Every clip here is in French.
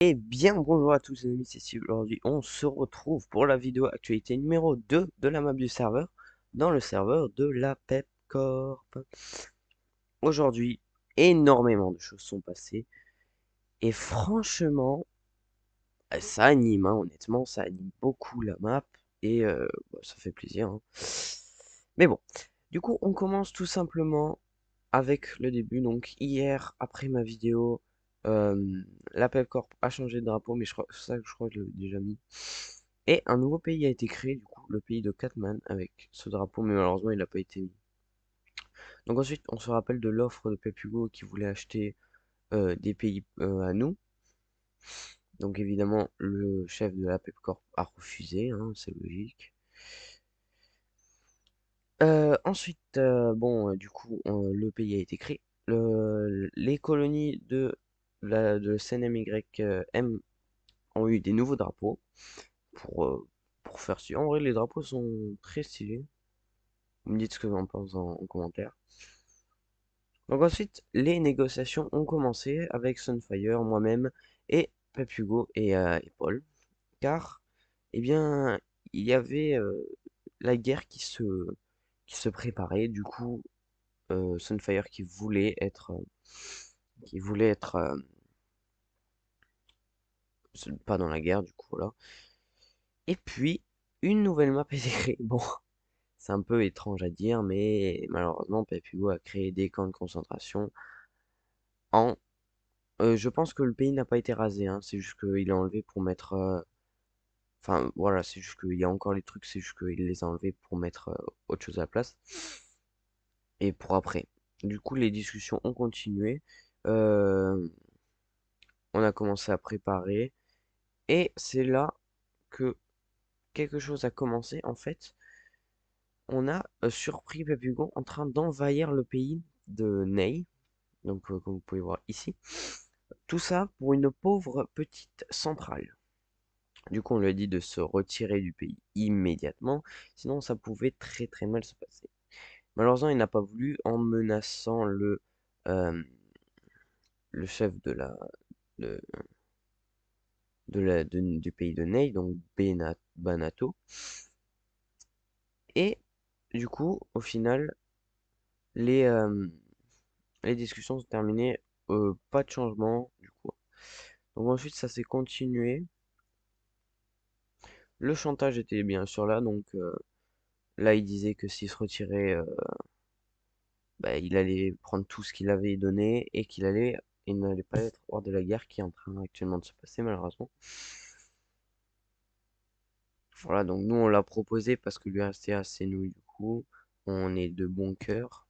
Eh bien, bonjour à tous les amis, c'est Steve. Aujourd'hui, on se retrouve pour la vidéo actualité numéro 2 de la map du serveur, dans le serveur de la Pepcorp. Aujourd'hui, énormément de choses sont passées, et franchement, ça anime, hein, honnêtement, ça anime beaucoup la map, et bah, ça fait plaisir, hein. Mais bon, du coup, on commence tout simplement avec le début. Donc, hier, après ma vidéo, la Pepcorp a changé de drapeau, mais je crois que je l'avais déjà mis. Et un nouveau pays a été créé, du coup, le pays de Catman, avec ce drapeau, mais malheureusement, il n'a pas été mis. Donc ensuite, on se rappelle de l'offre de Pep Hugo qui voulait acheter des pays à nous. Donc évidemment, le chef de la Pepcorp a refusé, hein, c'est logique. Ensuite, bon, du coup, le pays a été créé. Les colonies de CNMYM ont eu des nouveaux drapeaux pour, euh, pour faire ci. En vrai, les drapeaux sont très stylés. Vous me dites ce que vous en pensez en commentaire. Donc ensuite, les négociations ont commencé avec Sunfire, moi-même, et Papugo et Paul. Car, eh bien, il y avait la guerre qui se préparait. Du coup, Sunfire qui voulait être pas dans la guerre, du coup, voilà. Et puis, une nouvelle map est créée. Bon, c'est un peu étrange à dire, mais malheureusement, Papugo a créé des camps de concentration en je pense que le pays n'a pas été rasé, hein, c'est juste qu'il a enlevé pour mettre. Enfin, voilà, c'est juste qu'il y a encore les trucs, c'est juste qu'il les a enlevés pour mettre autre chose à la place. Et pour après. Du coup, les discussions ont continué. euh, on a commencé à préparer. Et c'est là que quelque chose a commencé. En fait, on a surpris Babugon en train d'envahir le pays de Ney. Donc, comme vous pouvez voir ici. Tout ça pour une pauvre petite centrale. Du coup, on lui a dit de se retirer du pays immédiatement, sinon ça pouvait très très mal se passer. Malheureusement, il n'a pas voulu en menaçant euh, le chef de, du pays de Ney, donc Banato. Et du coup, au final, les, euh, les discussions sont terminées, pas de changement, du coup. Donc ensuite, ça s'est continué. Le chantage était bien sûr là, donc là, il disait que s'il se retirait, bah, il allait prendre tout ce qu'il avait donné et il n'allait pas être hors de la guerre qui est en train actuellement de se passer malheureusement. Voilà, donc nous on l'a proposé parce que l'URSTA c'est nous du coup, on est de bon cœur.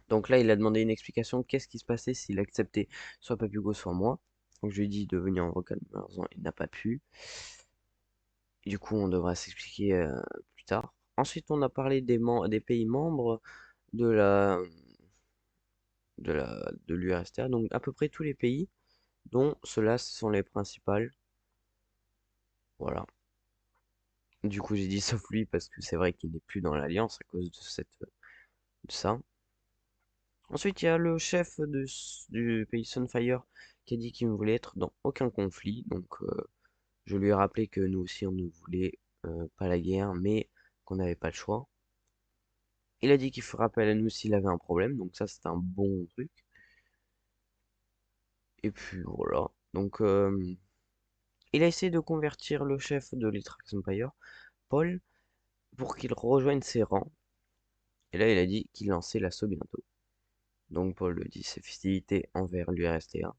Donc là il a demandé une explication de qu'est-ce qui se passait s'il acceptait soit Papugo soit moi. Donc je lui ai dit de venir en vocal, malheureusement il n'a pas pu. Du coup on devra s'expliquer plus tard. Ensuite on a parlé des pays membres de la de l'URSTA, donc à peu près tous les pays dont ceux-là sont les principales. Voilà. Du coup, j'ai dit sauf lui parce que c'est vrai qu'il n'est plus dans l'Alliance à cause de ça. Ensuite, il y a le chef du pays Sunfire qui a dit qu'il ne voulait être dans aucun conflit. Donc, je lui ai rappelé que nous aussi, on ne voulait pas la guerre, mais qu'on n'avait pas le choix. Il a dit qu'il ferait appel à nous s'il avait un problème. Donc, ça, c'est un bon truc. Et puis, voilà. Donc, il a essayé de convertir le chef de l'Etrax Empire, Paul, pour qu'il rejoigne ses rangs. Et là, il a dit qu'il lançait l'assaut bientôt. Donc Paul le dit ses festivités envers l'URSTA.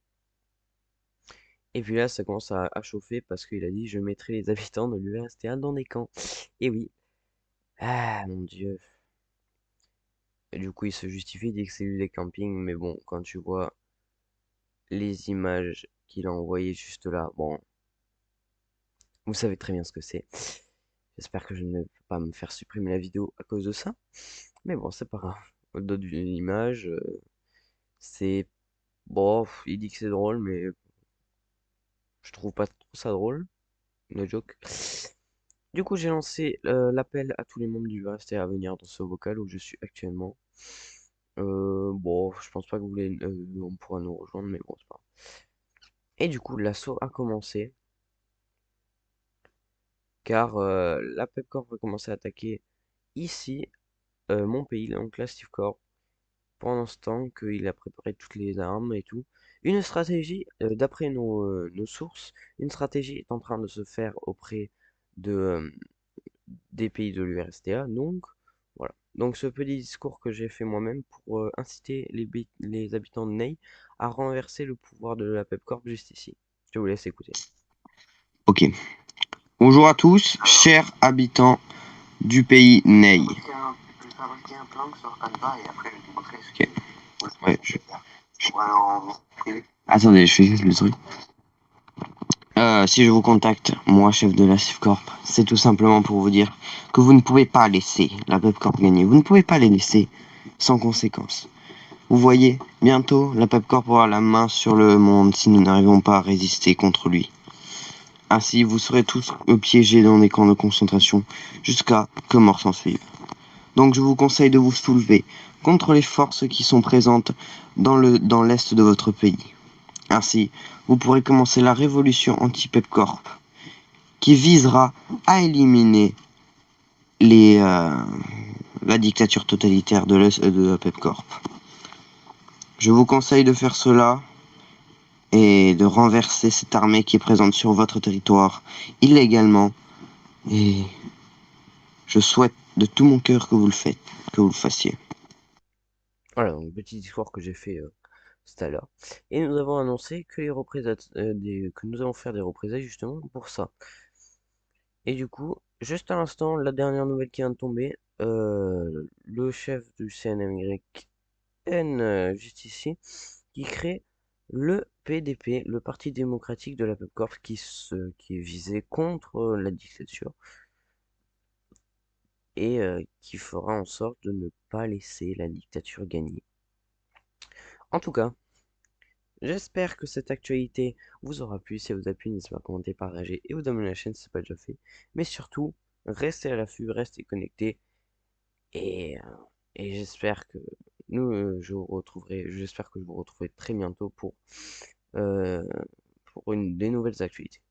Et puis là, ça commence à chauffer parce qu'il a dit je mettrai les habitants de l'URSTA dans des camps. Et oui. Ah mon dieu. Et du coup, il se justifie, il dit que c'est lui des campings, mais bon, quand tu vois les images qu'il a envoyées juste là, bon, vous savez très bien ce que c'est. J'espère que je ne vais pas me faire supprimer la vidéo à cause de ça. Mais bon, c'est pas grave. Au-delà d'une image, c'est... Bon, il dit que c'est drôle, mais je trouve pas trop ça drôle. No joke. Du coup, j'ai lancé l'appel à tous les membres du RST à venir dans ce vocal où je suis actuellement. Bon, je pense pas que on pourra nous rejoindre, mais bon, c'est pas grave. Et du coup, l'assaut a commencé, car la Pepcorp a commencé à attaquer ici, mon pays, donc la Steve Corp, pendant ce temps qu'il a préparé toutes les armes et tout. Une stratégie, d'après nos sources, une stratégie est en train de se faire auprès de, des pays de l'URSTA. Donc, voilà. Donc, ce petit discours que j'ai fait moi-même pour inciter les habitants de Ney à renverser le pouvoir de la Pepcorp juste ici. Je vous laisse écouter. Ok. Bonjour à tous, chers habitants du pays Ney. Ok. Ouais, Attendez, je fais juste le truc. Si je vous contacte, moi, chef de la Corp, c'est tout simplement pour vous dire que vous ne pouvez pas laisser la Pepcorp gagner. Vous ne pouvez pas les laisser sans conséquence. Vous voyez, bientôt, la Pepcorp aura la main sur le monde si nous n'arrivons pas à résister contre lui. Ainsi, vous serez tous piégés dans des camps de concentration jusqu'à que mort s'en suive. Donc je vous conseille de vous soulever contre les forces qui sont présentes dans l'est de votre pays. Ainsi, vous pourrez commencer la révolution anti-Pepcorp qui visera à éliminer les, la dictature totalitaire de Pepcorp. Je vous conseille de faire cela et de renverser cette armée qui est présente sur votre territoire illégalement. Et je souhaite de tout mon cœur que vous le faites, que vous le fassiez. Voilà, donc petit discours que j'ai fait tout à l'heure. Et nous avons annoncé que que nous allons faire des représailles justement pour ça. Et du coup, juste à l'instant, la dernière nouvelle qui vient de tomber, le chef du CNMYN, juste ici, qui crée le PDP, le Parti démocratique de la Pepcorp, qui est visé contre la dictature et qui fera en sorte de ne pas laisser la dictature gagner. En tout cas, j'espère que cette actualité vous aura plu. Si elle vous a plu, n'hésitez pas à commenter, partager et vous abonner à la chaîne si ce n'est pas déjà fait. Mais surtout, restez à l'affût, restez connectés et, euh, et j'espère que je vous retrouverai très bientôt euh, pour des nouvelles actualités.